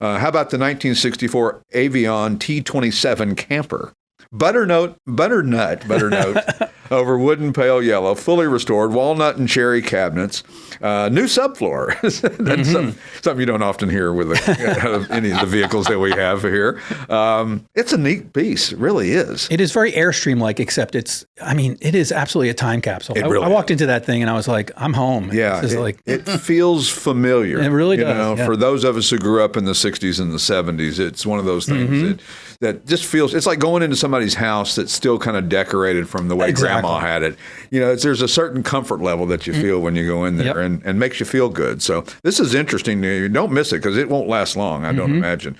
How about the 1964 Avion T27 Camper? Butternut, over wooden pale yellow, fully restored, walnut and cherry cabinets, new subfloor. That's something you don't often hear with any of the vehicles that we have here. It's a neat piece. It really is. It is very Airstream-like, except it is absolutely a time capsule. I walked into that thing and I was like, I'm home. Yeah, it feels familiar. It really does. For those of us who grew up in the 60s and the 70s, it's one of those things that just feels, it's like going into somebody's house that's still kind of decorated from the way grandma had it. There's a certain comfort level that you feel when you go in there and makes you feel good. So this is interesting. You don't miss it because it won't last long, I don't imagine.